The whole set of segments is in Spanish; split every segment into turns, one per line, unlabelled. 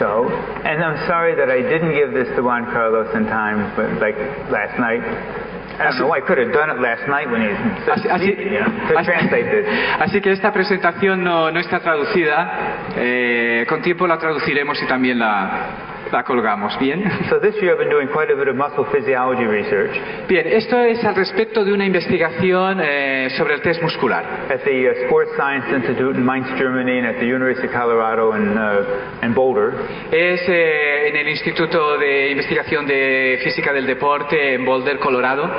So, and I'm sorry that I didn't give this to Juan Carlos in time, but like last night. I don't know, I could have done it last night when he sleeping, to translate this.
Así que esta presentación no está traducida. Con tiempo la traduciremos y también la colgamos. Bien.
So this year I've been doing quite a bit of muscle physiology research.
Bien, esto es al respecto de una investigación sobre el test muscular.
At the Sports Science Institute in Mainz, Germany, and at the University of Colorado in Boulder.
Es en el Instituto de Investigación de Física del Deporte en Boulder, Colorado.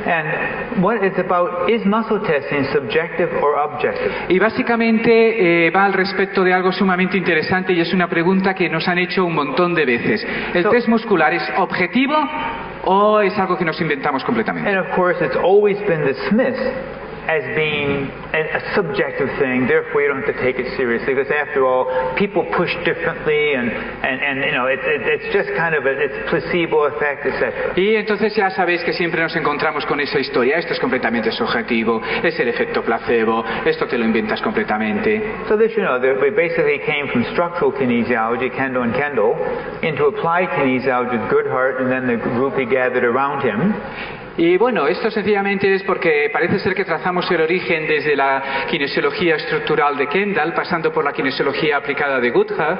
And what it's about, is muscle testing subjective or objective?
Y básicamente va al respecto de algo sumamente interesante y es una pregunta que nos han hecho un montón de veces. ¿El test muscular es objetivo o es algo que nos inventamos completamente?
And of course it's always been dismissed as being a subjective thing, therefore you don't have to take it seriously, because after all, people push differently, and you know, it's just kind of it's placebo effect, etc.
Y entonces ya sabéis que siempre nos encontramos con esa historia, esto es completamente subjetivo, es el efecto placebo, esto te lo inventas completamente.
So this, you know, they basically came from structural kinesiology, Kendo and Kendall, into applied kinesiology with Goodhart, and then the group he gathered around him.
Y bueno, esto sencillamente es porque parece ser que trazamos el origen desde la kinesiología estructural de Kendall, pasando por la kinesiología aplicada de Goodhart.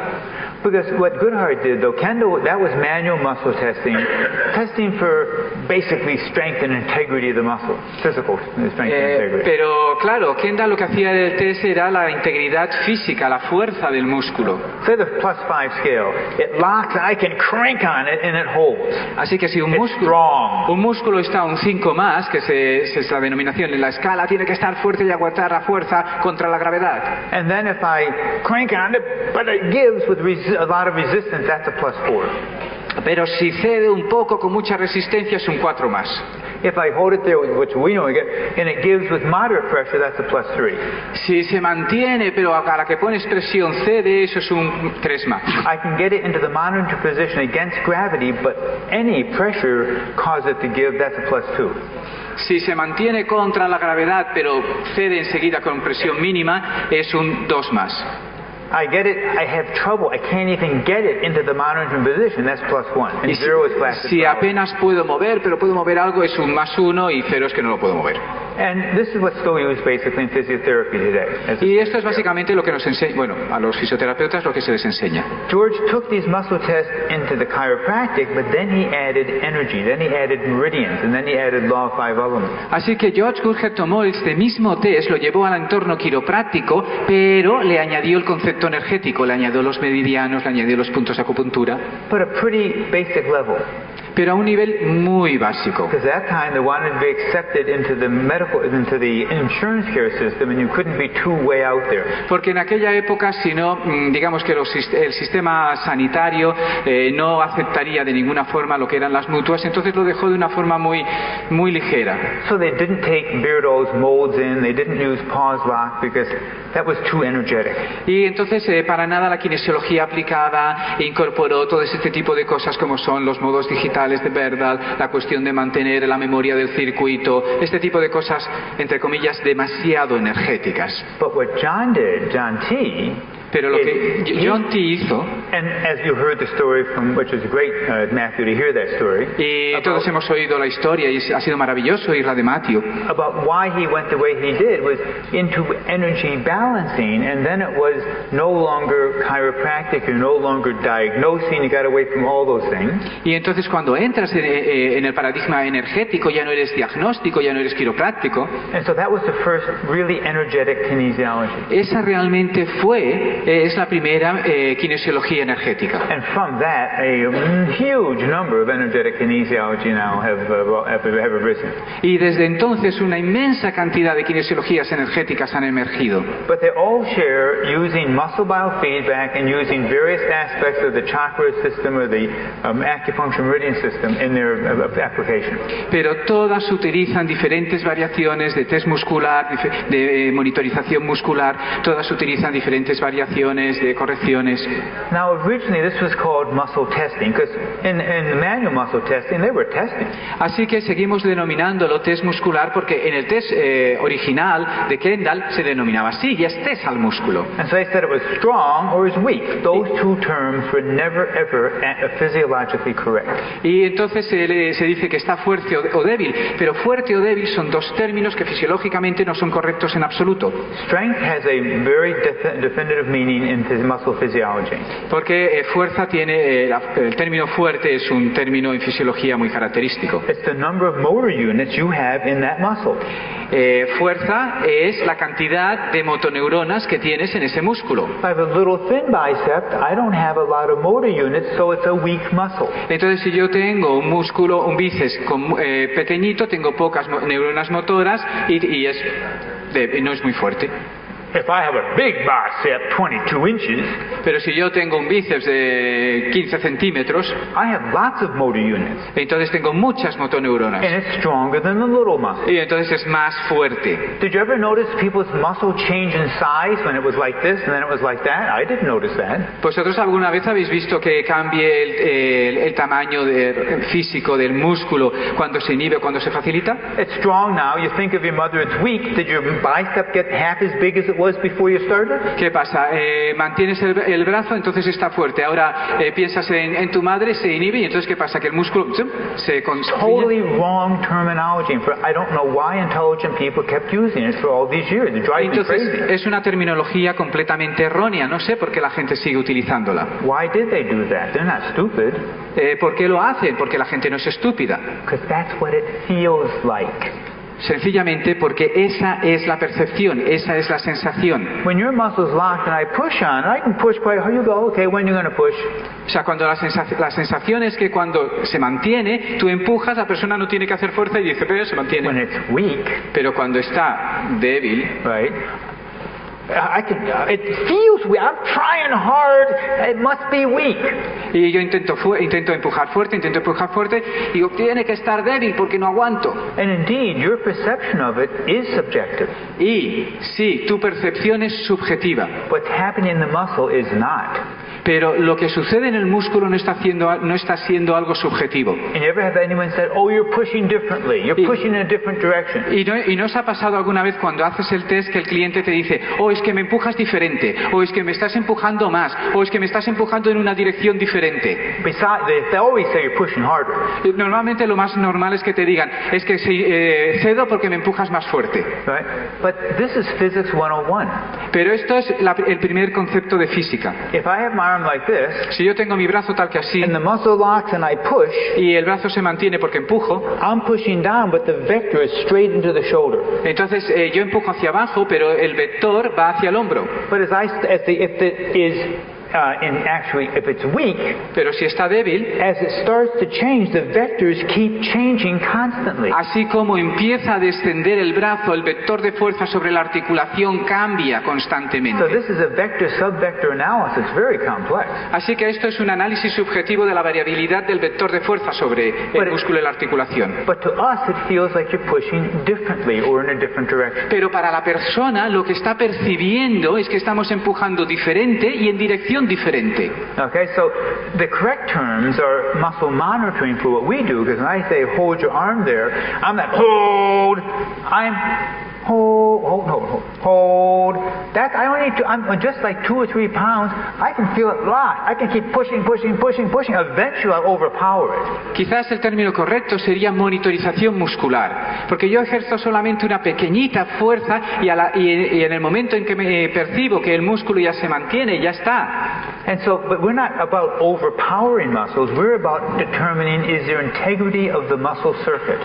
Because what Goodhart did, though, Kendall, that was manual muscle testing for basically strength and integrity of the muscle, physical strength and integrity.
Pero claro, Kendall lo que hacía del test era la integridad física, la fuerza del músculo.
Say the +5 scale, it locks, I can crank on it and it holds.
Así que si un músculo está a un 5 más, que es la denominación en la escala, tiene que estar fuerte y aguantar la fuerza contra la gravedad.
And then if I crank on it, but it gives with a lot of resistance, that's a +4.
Pero si cede un poco con mucha resistencia es un 4 más.
If I hold it there, which we know again, and it gives with moderate pressure, that's a +3.
Si se mantiene, pero a la que pones presión cede, eso es un 3 más.
I can get it into the monitor position against gravity, but any pressure causes it to give, that's a +2.
Si se mantiene contra la gravedad, pero cede enseguida con presión mínima, es un 2 más.
I get it, I have trouble, I can't even get it into the monitoring position, that's +1. And 0 is flat.
Si apenas puedo mover, pero puedo mover algo, es un +1 y 0 es que no lo puedo mover.
And this is what's still used basically in physiotherapy today.
Y esto es básicamente lo que nos enseña, bueno, a los fisioterapeutas lo que se les enseña.
George took these muscle tests into the chiropractic, but then he added energy, then he added meridians, and then he added law of 5 elements.
Así que George Goodhart tomó este mismo test, lo llevó al entorno quiropráctico, pero le añadió el concepto energético, le añadió los meridianos, le añadió los puntos de acupuntura.
But a pretty basic level.
Pero a un nivel muy básico.
Because at that time they wanted to be accepted into the insurance care system, and you couldn't be too way out there.
Porque en aquella época, si no, digamos que el sistema sanitario no aceptaría de ninguna forma lo que eran las mutuas, entonces lo dejó de una forma muy ligera.
So they didn't take Beardo's molds in, they didn't use pause lock because that was too energetic.
Y entonces para nada la kinesiología aplicada incorporó todo este tipo de cosas como son los modos digitales de Berdal, la cuestión de mantener la memoria del circuito, este tipo de cosas, entre comillas, demasiado energéticas.
But what John did, John T.,
pero lo que John T. hizo,
and as you heard the story from, which is great, Matthew, to hear that story.
Y todos hemos oído la historia y ha sido maravilloso oírla de Matthew.
About why he went the way he did was into energy balancing, and then it was no longer chiropractic, you're no longer diagnosing, you got away from all those things.
Y entonces cuando entras en el paradigma energético ya no eres diagnóstico, ya no eres quiropráctico.
And so that was the first really energetic kinesiology.
Esa realmente es la primera kinesiología energética.
And from that, a huge number of energetic kinesiology now have arisen.
Y desde entonces una inmensa cantidad de kinesiologías energéticas han emergido.
But they all share using muscle biofeedback and using various aspects of the chakra system or the acupuncture meridian system in their application.
Pero todas utilizan diferentes variaciones de test muscular, de monitorización muscular, todas utilizan diferentes variaciones de correcciones.
Now Now, originally this was called muscle testing, because in the manual muscle testing, they were testing.
Así que seguimos denominándolo test muscular porque en el test original de Kendall se denominaba así, y es test al músculo.
And so they said it was strong or it was weak. Those two terms were never ever physiologically correct.
Y entonces se dice que está fuerte o débil, pero fuerte o débil son dos términos que fisiológicamente no son correctos en absoluto.
Strength has a very definitive meaning in muscle physiology.
Porque fuerza tiene, el término fuerte es un término en fisiología muy característico.
It's the number of motor units you have in that muscle.
Fuerza es la cantidad de motoneuronas que tienes en ese músculo.
If I have a little thin bicep, I don't have a lot of motor units, so it's a weak muscle.
Entonces, si yo tengo un músculo, un bíceps pequeñito, tengo pocas neuronas motoras y no es muy fuerte.
If I have a big bicep, 22 inches,
pero si yo tengo un bíceps de 15 centímetros,
I have lots of motor units.
Entonces tengo muchas motoneuronas.
And it's stronger than the little muscle.
Y entonces es más fuerte.
Did you ever notice people's muscle change in size when it was like this and then it was like that? I didn't notice that.
¿Vosotros alguna vez habéis visto que cambie el tamaño físico del músculo cuando se inhibe o cuando se facilita?
It's strong now. You think of your mother, it's weak. Did your bicep get half as big as it was before you started?
¿Qué pasa? Mantienes el brazo, entonces está fuerte. Ahora piensas en tu madre, se inhibe y entonces ¿qué pasa? Que el músculo se construye.
Totally wrong terminology. I don't know why intelligent people kept using it for all these years. It drives me crazy.
Es una terminología completamente errónea. No sé por qué la gente sigue utilizándola.
Why did they do that? They're not stupid.
¿Por qué lo hacen? Porque la gente no es estúpida.
Because that's what it feels like.
Sencillamente porque esa es la percepción, esa es la sensación.
When your muscle's locked and I push on it, I can push quite hard. You go, okay, when you're going to push?
O sea, cuando la sensación es que cuando se mantiene, tú empujas, la persona no tiene que hacer fuerza y dice, pero se mantiene.
When it's weak,
pero cuando está débil,
right? It feels weak. I'm trying hard. It must be weak.
Y yo intento empujar fuerte, y digo, tiene que estar débil porque no aguanto.
And indeed, your perception of it is subjective.
Y sí, tu percepción es subjetiva.
What's happening in the muscle is not.
Pero lo que sucede en el músculo no está siendo algo subjetivo.
And you ever have anyone said, "Oh, you're pushing differently. You're pushing in a different direction."
Y no os ha pasado alguna vez cuando haces el test que el cliente te dice, "Oh, es que me empujas diferente, o es que me estás empujando más, o es que me estás empujando en una dirección diferente."
Besides, they always say you're pushing harder.
Normalmente lo más normal es que te digan, es que cedo porque me empujas más fuerte.
Right? But this is physics 101.
Pero esto es el primer concepto de física.
If I have my arm like this,
si yo tengo mi brazo tal que así,
and the muscle locks and I push,
y el brazo se mantiene porque empujo,
I'm pushing down, but the vector is straight into the shoulder.
Entonces yo empujo hacia abajo, pero el vector va hacia el hombro.
But if it's weak,
pero si está débil,
as it starts to change, the vectors keep changing constantly.
Así como empieza a descender el brazo, el vector de fuerza sobre la articulación cambia constantemente.
So this is a vector-subvector analysis, very complex.
Así que esto es un análisis subjetivo de la variabilidad del vector de fuerza sobre el músculo y la articulación.
But to us it feels like you're pushing differently or in a different direction.
Pero para la persona lo que está percibiendo es que estamos empujando diferente y en dirección diferente.
Okay, so the correct terms are muscle monitoring for what we do, because when I say hold your arm there, I'm not hold, I'm hold. That I only need to. I'm just like 2 or 3 pounds. I can feel it locked. I can keep pushing. Eventually, I'll overpower it.
Quizás el término correcto sería monitorización muscular, porque yo ejerzo solamente una pequeñita fuerza y en el momento en que me percibo que el músculo ya se mantiene, ya está.
And so, but we're not about overpowering muscles. We're about determining is there integrity of the muscle circuit.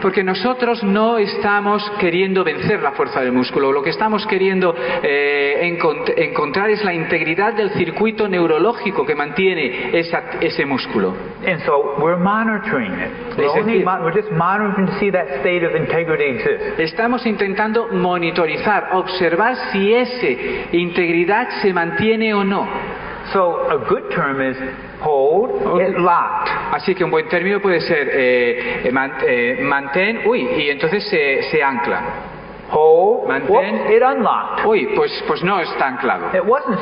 Porque nosotros no estamos queriendo vencer la fuerza del músculo. Lo que estamos queriendo encontrar es la integridad del circuito neurológico que mantiene ese músculo.
And so we're monitoring it. We're just monitoring to see that state of integrity exists.
Estamos intentando monitorizar, observar si esa integridad se mantiene o no.
So a good term is hold it locked.
Así que un buen término puede ser mantén, y entonces se ancla.
Hold.
Mantén.
Whoops, it unlocked.
Uy, pues no está anclado.
It wasn't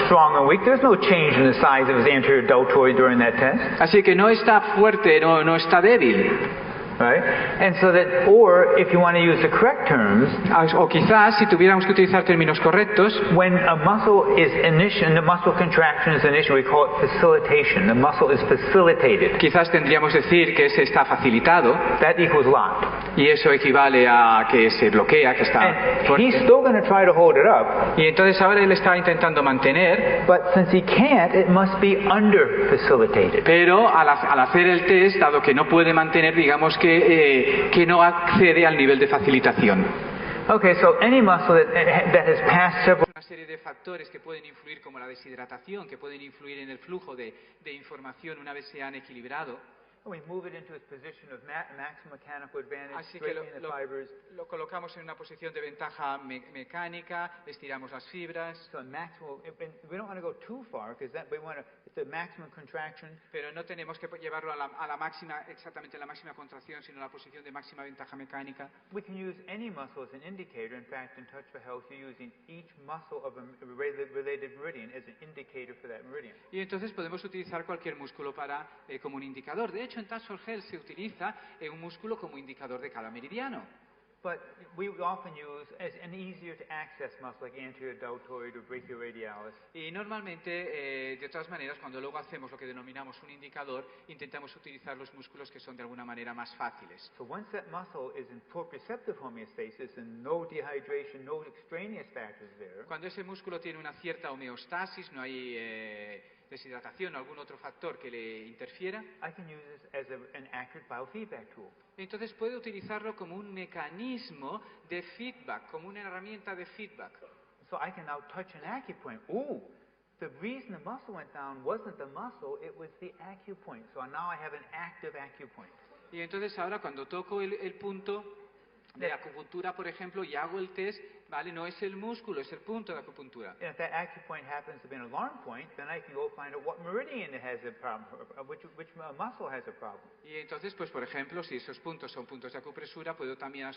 strong or weak. There's no change in the size of his anterior deltoid during that test.
Así que no está fuerte, no está débil.
Right? And so that, or if you want to use the correct terms,
O quizás, si tuviéramos que utilizar términos correctos,
when a muscle is initiated, the muscle contraction is initiated, we call it facilitation. The muscle is facilitated.
quizás tendríamos decir que ese está facilitado
That equals locked.
y eso equivale a que se bloquea, que está
And
fuerte.
he's still going to try to hold it up,
Y entonces ahora él está intentando mantener,
but since he can't, it must be under facilitated.
pero al hacer el test, dado que no puede mantener, digamos que no accede al nivel de facilitación.
Okay, so any muscle that has passed several
Una serie de factores que pueden influir, como la deshidratación, que pueden influir en el flujo de información una vez se han equilibrado.
we move it into its position of maximum mechanical advantage,
Así que
straightening the fibers.
lo colocamos en una posición de ventaja mecánica, estiramos las fibras,
So maximal, we don't want to go too far because we want to, it's a maximum contraction.
pero no tenemos que llevarlo a la máxima, exactamente la máxima contracción, sino la posición de máxima ventaja mecánica.
We can use any muscle as an indicator. In fact, in Touch for Health, you're using each muscle of a related meridian as an indicator for that meridian.
Y entonces podemos utilizar cualquier músculo como un indicador. De hecho, en Touch for Health se utiliza un músculo como indicador de cada meridiano.
But we often use as an easier to access muscle like anterior deltoid or brachioradialis.
Y normalmente, de todas maneras, cuando luego hacemos lo que denominamos un indicador, intentamos utilizar los músculos que son de alguna manera más fáciles.
So once that muscle is in proprioceptive homeostasis and no dehydration, no extraneous factors there,
Cuando ese músculo tiene una cierta homeostasis, no hay deshidratación o algún otro factor que le interfiera,
I can use this as an accurate biofeedback tool.
entonces puede utilizarlo como un mecanismo de feedback, como una herramienta de feedback.
So I can now touch an acupoint. Ooh, the reason the muscle went down wasn't the muscle, it was the acupoint. So now I have an active acupoint.
Y entonces ahora cuando toco el punto de acupuntura, por ejemplo, y hago el test, ¿vale? No es el músculo, es el punto de acupuntura.
And if that acupoint happens to be an alarm point, then I can go find out what meridian it has a problem, which muscle has a problem.
Y entonces, pues por ejemplo, si esos puntos son puntos de acupresura, puedo también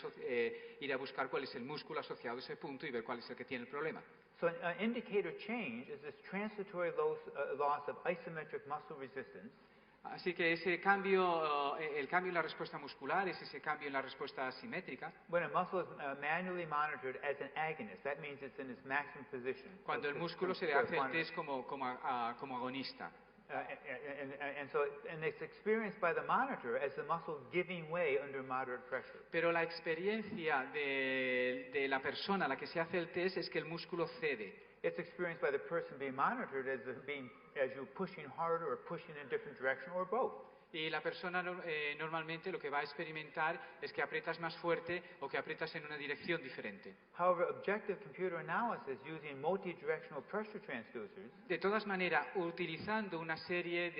ir a buscar cuál es el músculo asociado a ese punto y ver cuál es el que tiene el problema.
So an indicator change is this transitory loss of isometric muscle resistance.
Así que ese cambio, el cambio en la respuesta muscular es ese cambio en la respuesta asimétrica.
When a muscle is manually monitored as an agonist, that means it's in its maximum position.
Cuando el músculo se le hace el test como agonista.
And it's experienced by the monitor as the muscle giving way under moderate pressure.
Pero la experiencia de la persona a la que se hace el test es que el músculo cede.
It's experienced by the person being monitored as you're pushing harder or pushing in a different direction or both.
Y la persona normalmente lo que va a experimentar es que aprietas más fuerte o que aprietas en una dirección diferente.
However, objective computer analysis using multi-directional pressure transducers
De todas maneras, utilizando una serie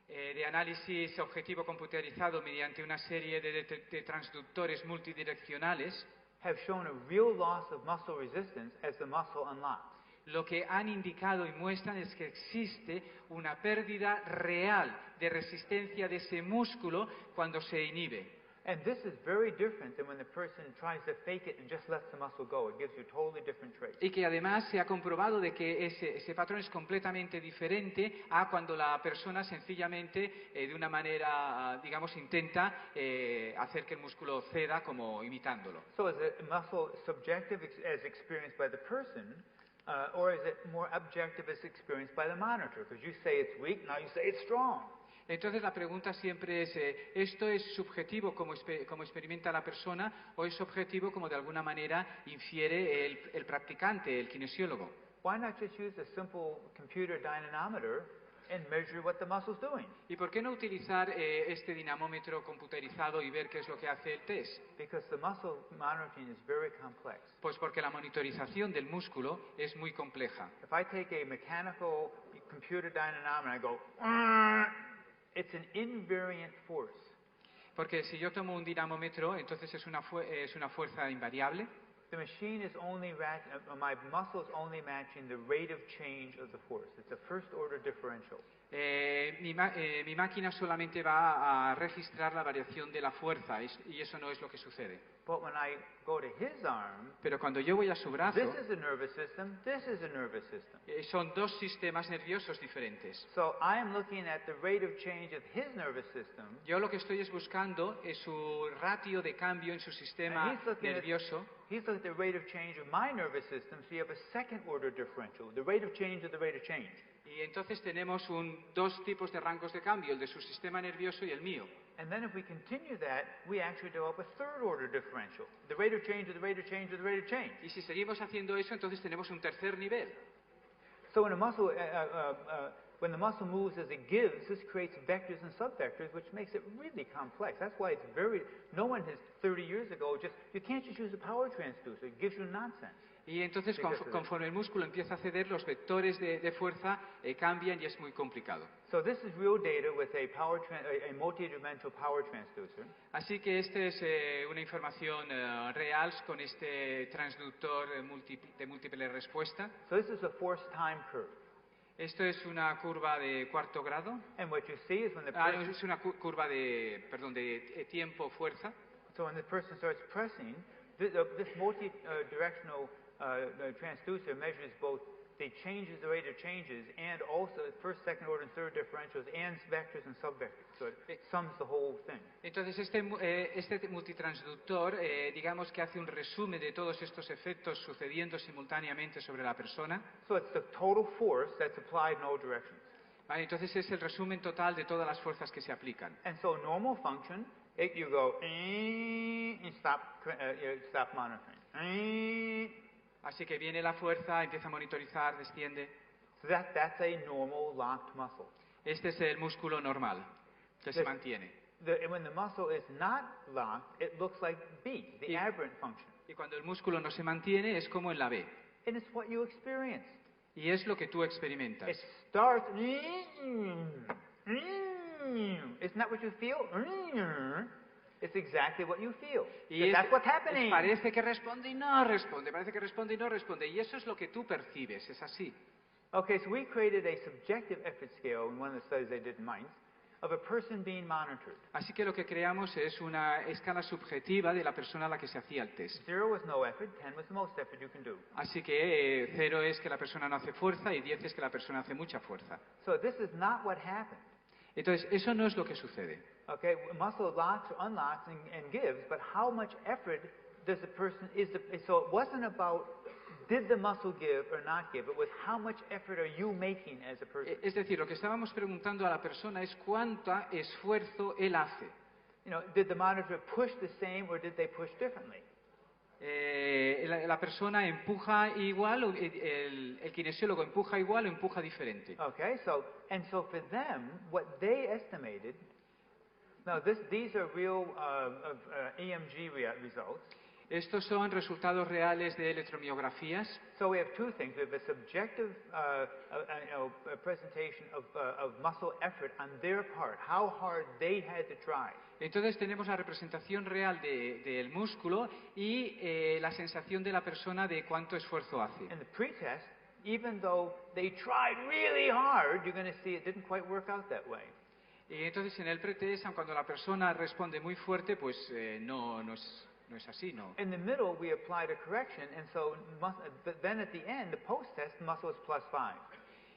de análisis objetivo computarizado mediante una serie de transductores multidireccionales,
have shown a real loss of muscle resistance as the muscle unlocks.
lo que han indicado y muestran es que existe una pérdida real de resistencia de ese músculo cuando se inhibe.
And this is very different than when the person tries to fake it and just lets the muscle go. It gives you a totally different trait.
Y que además se ha comprobado de que ese patrón es completamente diferente a cuando la persona sencillamente, de una manera, digamos, intenta hacer que el músculo ceda como imitándolo.
So is the muscle subjective as experienced by the person, or is it more objective as experienced by the monitor? Because you say it's weak, now you say it's strong.
Entonces la pregunta siempre es, ¿esto es subjetivo como experimenta la persona o es objetivo como de alguna manera infiere el practicante, el kinesiólogo?
Why not just use a simple computer dynamometer and measure what the muscle's doing?
¿Y por qué no utilizar este dinamómetro computerizado y ver qué es lo que hace el test?
Because the muscle monitoring is very complex.
Pues porque la monitorización del músculo es muy compleja.
If I take a mechanical computer dynamometer and I go, it's an invariant force.
Porque si yo tomo un dinamómetro, entonces es una fuerza invariable.
the machine is only my muscle is only matching the rate of change of the force. It's a first order differential.
Mi máquina solamente va a registrar la variación de la fuerza y eso no es lo que sucede.
But when I go to his arm,
Pero cuando yo voy a su brazo,
this is a nervous system, this is a nervous system.
Son dos sistemas nerviosos diferentes.
So I am looking at the rate of change of his nervous system.
Yo lo que estoy es buscando es su ratio de cambio en su sistema nervioso.
He's looking at the rate of change of my nervous system, so you have a second order differential, the rate of change of the rate of change.
Y entonces tenemos dos tipos de rangos de cambio, el de su sistema nervioso y el mío.
And then if we continue that, we actually develop a third order differential, the rate of change of the rate of change of the rate of change.
Y si seguimos haciendo eso, entonces tenemos un tercer nivel.
So when when the muscle moves as it gives, this creates vectors and subvectors, which makes it really complex. That's why it's no one has 30 years ago you can't just use a power transducer. It gives you nonsense.
Y entonces, conforme el músculo empieza a ceder, los vectores de fuerza cambian y es muy complicado.
So this is real data with a multidimensional power transducer.
Así que esta es una información real con este transductor de múltiple respuesta.
So this is a force time curve.
Esto es una curva de cuarto grado.
And what you see is when
es una curva de tiempo fuerza.
So when the person starts pressing, this multi-directional transducer measures both the changes, the rate of changes, and also first, second order, and third differentials, and vectors and subvectors. So it sums the whole thing.
Entonces este multitransductor, digamos que hace un resumen de todos estos efectos sucediendo simultáneamente sobre la persona.
So it's the total force that's applied in all directions.
Vale, entonces es el resumen total de todas las fuerzas que se aplican.
And so normal function, you go and stop monitoring.
Así que viene la fuerza, empieza a monitorizar, desciende.
So that's a normal locked muscle.
Este es el músculo normal, que se mantiene.
When the muscle is not locked, it looks like B, the aberrant function.
Y cuando el músculo no se mantiene, es como en la B.
And it's what you experience.
Y es lo que tú experimentas.
It starts. Isn't that what you feel? It's exactly what you feel.
Y
that's what's happening.
Parece que responde y no responde, parece que responde y no responde. Y eso es lo que tú percibes, es así.
Okay, so we created a subjective effort scale in one of the studies they did in Mainz of a person being monitored.
Así que lo que creamos es una escala subjetiva de la persona a la que se hacía el test.
0 was no effort, 10 was the most effort you can do.
Así que 0 es que la persona no hace fuerza y 10 es que la persona hace mucha fuerza.
So this is not what happened.
Entonces, eso no es lo que sucede.
Okay, muscle locks or unlocks and gives, but how much effort does the person so it wasn't about did the muscle give or not give, it was how much effort are you making as a person.
Es decir, lo que estábamos preguntando a la persona es cuánto esfuerzo él hace.
You know, did the monitor push the same or did they push differently?
La persona empuja igual, o el kinesiólogo empuja igual o empuja diferente.
Okay, so for them, what they estimated. Now, these are real EMG results.
Estos son resultados reales de electromiografías.
So we have two things. We have a subjective presentation of muscle effort on their part, how hard they had to try.
Entonces tenemos la representación real del músculo y la sensación de la persona de cuánto esfuerzo hace.
In the pretest, even though they tried really hard, you're going to see it didn't quite work out that way.
Y entonces en el pretest, cuando la persona responde muy fuerte, pues no es así, ¿no?
In the middle, we applied a correction, and so then at the end, the post-test muscle is +5.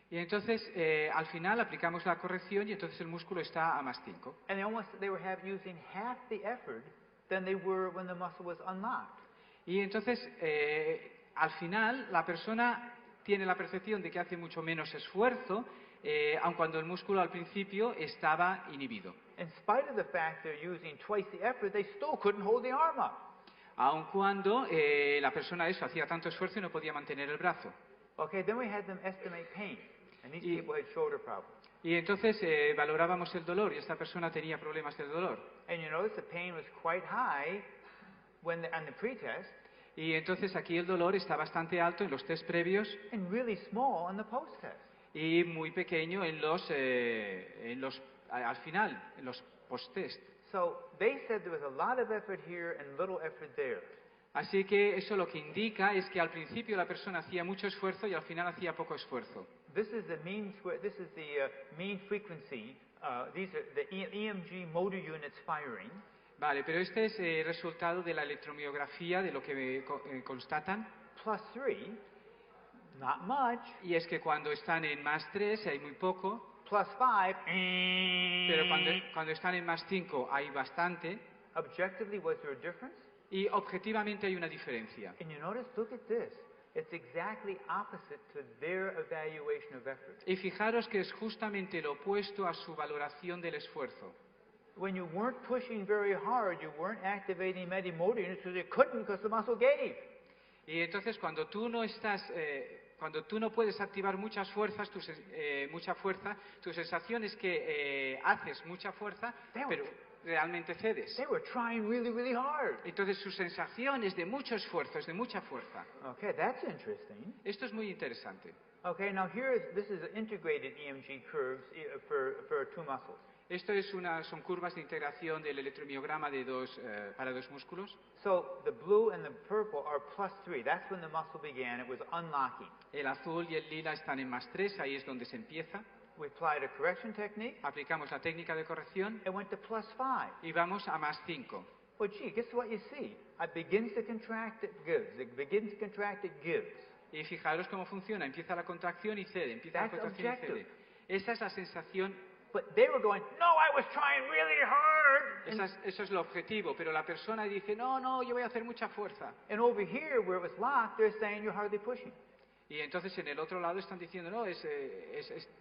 Y entonces al final aplicamos la corrección y entonces el músculo está a +5.
And they were using half the effort than they were when the muscle was unlocked.
Y entonces al final la persona tiene la percepción de que hace mucho menos esfuerzo, aun cuando el músculo al principio estaba inhibido.
In spite of the fact they're using twice the effort, they still couldn't hold the arm up.
Aun cuando la persona hacía tanto esfuerzo y no podía mantener el brazo.
Okay, then we had them estimate pain, and these people had shoulder problems.
Y entonces valorábamos el dolor y esta persona tenía problemas del dolor.
And you notice the pain was quite high on the pretest.
Y entonces aquí el dolor está bastante alto en los test previos.
And really small on the post-test.
Y muy pequeño al final, en los post-test.
So they said there was a lot of effort here and little effort there.
Así que eso lo que indica es que al principio la persona hacía mucho esfuerzo y al final hacía poco esfuerzo.
This is the mean frequency. These are the EMG motor units firing.
Vale, pero este es el resultado de la electromiografía, de lo que constatan.
+3, not much.
Y es que cuando están en +3 hay muy poco,
+5,
pero cuando están en +5 hay bastante.
objectively, was there a difference?
Y objetivamente hay una diferencia.
And you notice, look at this. It's exactly opposite to their evaluation of effort.
Y fijaros que es justamente lo opuesto a su valoración del esfuerzo.
When you weren't pushing very hard, you weren't activating many motor units because you couldn't because the muscle gave.
Y entonces cuando tú no puedes activar mucha fuerza, tu sensación es que haces mucha fuerza, pero realmente cedes.
They were trying really, really hard.
Entonces su sensación es de mucho esfuerzo, es de mucha fuerza.
Okay, that's interesting.
Esto es muy interesante.
Okay, now this is integrated EMG curves for two muscles.
Esto son curvas de integración del electromiograma para dos músculos.
So the blue and the purple are +3. That's when the muscle began. It was unlocking.
El azul y el lila están en +3, ahí es donde se empieza.
We applied a correction technique.
Aplicamos la técnica de corrección
It went to +5.
y vamos a +5.
Well, gee, guess what you see? It begins to contract, it gives. It begins to contract, it gives.
Y fijaros cómo funciona. Empieza la contracción y cede. Empieza la
That's
contracción y cede.
objective.
Esa es la sensación.
But they were going, no, I was trying really hard.
Eso es lo objetivo. Pero la persona dice, no, yo voy a hacer mucha fuerza.
And over here, where it was locked, they're saying you're hardly pushing.
Y entonces en el otro lado están diciendo, no, es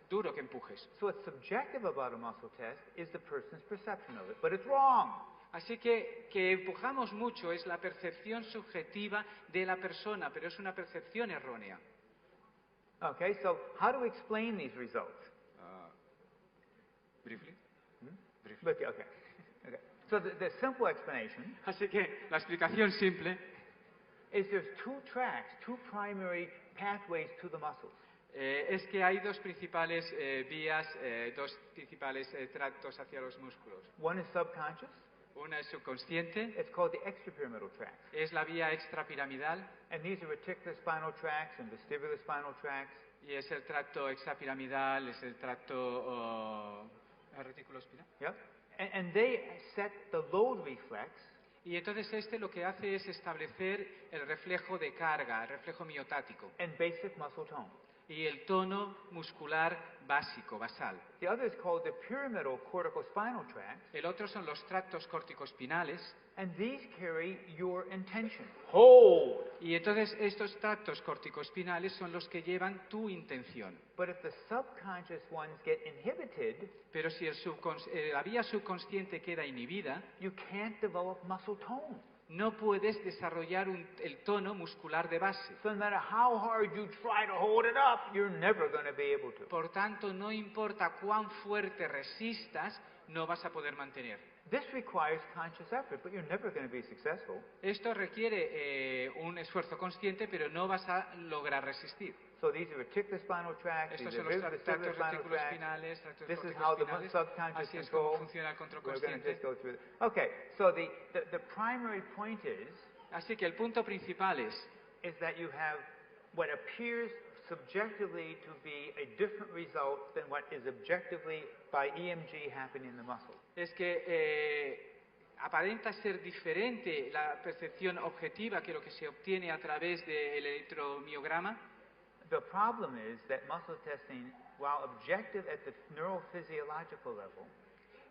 duro que empujes.
So what's subjective about a muscle test is the person's perception of it. But it's wrong.
Así que empujamos mucho es la percepción subjetiva de la persona, pero es una percepción errónea.
Okay, so how do we explain these results?
Briefly.
Okay. So the simple explanation
Así que la explicación simple
is there's two primary pathways to the muscles.
Es que hay dos principales vías, dos principales tractos hacia los músculos.
One is subconscious.
Una es subconsciente,
It's called the extrapyramidal tracts.
es la vía extrapiramidal
And these are reticular spinal tracts and vestibular spinal tracts.
y es el tracto extrapiramidal, es el tracto reticuloespinal.
Yep. And they set the load reflex.
Y entonces lo que hace es establecer el reflejo de carga, el reflejo miotático
And basic muscle tone.
y el tono muscular básico, basal.
The other is called the pyramidal cortical spinal tracts.
El otro son los tractos corticoespinales
And these carry your intention. Hold.
y entonces estos tractos corticoespinales son los que llevan tu intención.
But if the subconscious ones get inhibited,
Pero si la vía subconsciente queda inhibida,
you can't develop muscle tone.
no puedes desarrollar el tono muscular de base.
So no matter how hard you try to hold it up, you're never going to be able to.
Por tanto, no importa cuán fuerte resistas, no vas a poder mantener.
This requires conscious effort, but you're never going to be successful.
Esto requiere un esfuerzo consciente, pero no vas a lograr resistir.
So these are reticular spinal tracts,
Estos
these
son
are
los
vestibular
tractos
spinal tracts.
reticuloespinales, tractos
This is how the
corticoespinales.
subconscious
Así es como
control.
funciona el control
We're going to
consciente.
just go through it. Okay, so the primary point is
Así que el punto principal es
that you have what appears subjectively to be a different result than what is objectively by EMG happening in the muscle.
es que aparenta ser diferente la percepción objetiva que lo que se obtiene a través del electromiograma.
The problem is that muscle testing, while objective at the neurophysiological level,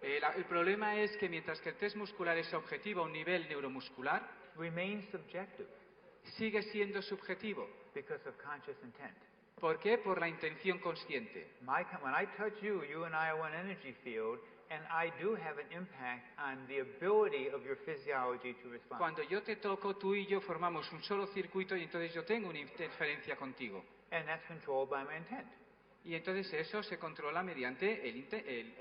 El problema es que mientras que el test muscular es objetivo a un nivel neuromuscular,
remains subjective
sigue siendo subjetivo.
because of conscious intent.
¿Por qué? Por la intención consciente.
When I touch you, you and I are one energy field, and I do have an impact on the ability of your physiology to respond.
Cuando yo te toco, tú y yo formamos un solo circuito y entonces yo tengo una interferencia contigo.
And that's controlled by my intent.
Y entonces eso se controla mediante el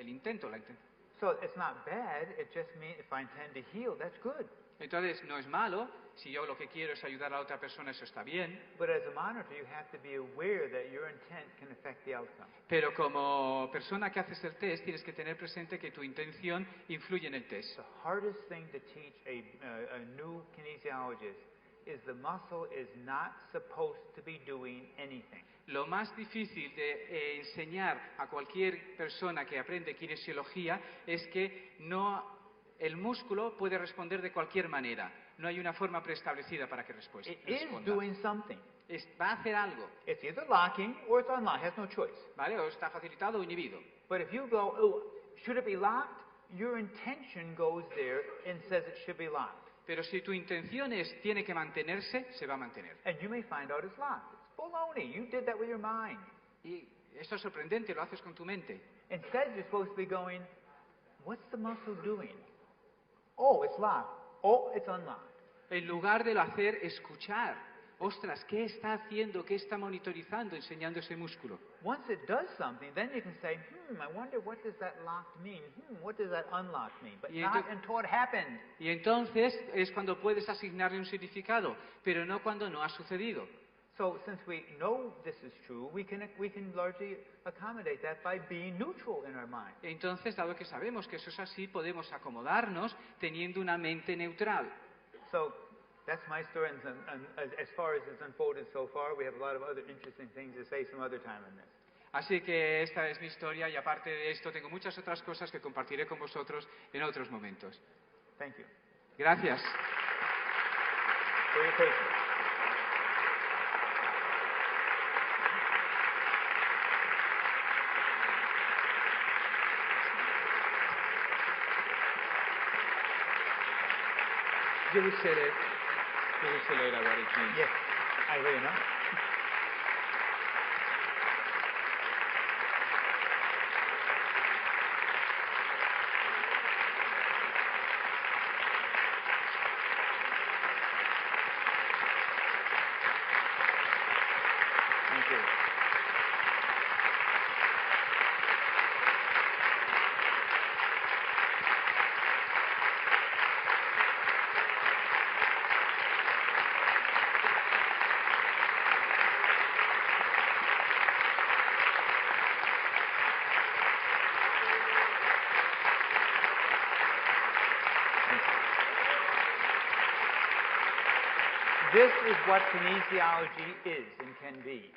intento, la intención.
So it's not bad, it just means if I intend to heal, that's good.
Entonces no es malo, si yo lo que quiero es ayudar a la otra persona, eso está bien.
But as a monitor, you have to be aware that your intent can affect the outcome.
Pero como persona que haces el test, tienes que tener presente que tu intención influye en el test.
The hardest thing to teach a new kinesiologist is the muscle is not supposed to be doing anything.
Lo más difícil de enseñar a cualquier persona que aprende kinesiología es que el músculo puede responder de cualquier manera. No hay una forma preestablecida para que responda.
It is doing something.
Va a hacer algo,
It's either locking or it's unlocked. It has no choice.
¿vale? O está facilitado o inhibido.
But if you go, oh, should it be locked? Your intention goes there and says it should be locked.
Pero si tu intención tiene que mantenerse, se va a mantener.
And you may find out it's locked. It's baloney. You did that with your mind.
Y esto es sorprendente, lo haces con tu mente.
Instead, you're supposed to be going, what's the muscle doing? Oh, it's locked. Oh, it's unlocked.
En lugar de lo hacer, escuchar. Ostras, ¿qué está haciendo? ¿Qué está monitorizando, enseñando ese músculo?
Once it does something, then you can say, I wonder what does that locked mean? What does that unlocked mean? But not until it happened.
Y entonces es cuando puedes asignarle un significado, pero no cuando no ha sucedido.
So since we know this is true, we can largely accommodate that by being neutral in our mind.
Entonces, dado que sabemos que eso es así, podemos acomodarnos teniendo una mente neutral.
So that's my story, and as far as it's unfolded so far, we have a lot of other interesting things to say some other time on this.
Así que esta es mi historia y aparte de esto tengo muchas otras cosas que compartiré con vosotros en otros momentos.
Thank you.
Gracias.
For your patience.
Yo quisiera leer about it means.
Yes, I really know. Thank you. This is what kinesiology is and can be.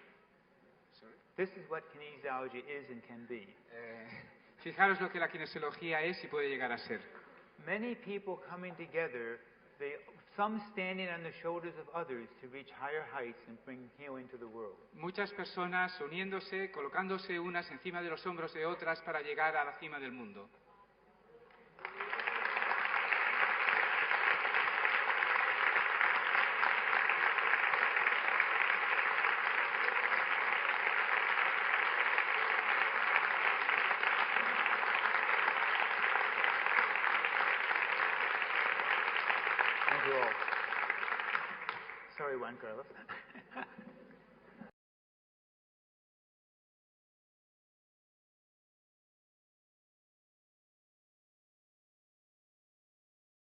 Sorry.
This is what kinesiology is and can be.
Fijaros lo que la kinesiología es y puede llegar a ser.
Many people coming together, some standing on the shoulders of others to reach higher heights and bring healing to the world.
Muchas personas uniéndose, colocándose unas encima de los hombros de otras para llegar a la cima del mundo.
Thank you all. Sorry, Juan Carlos.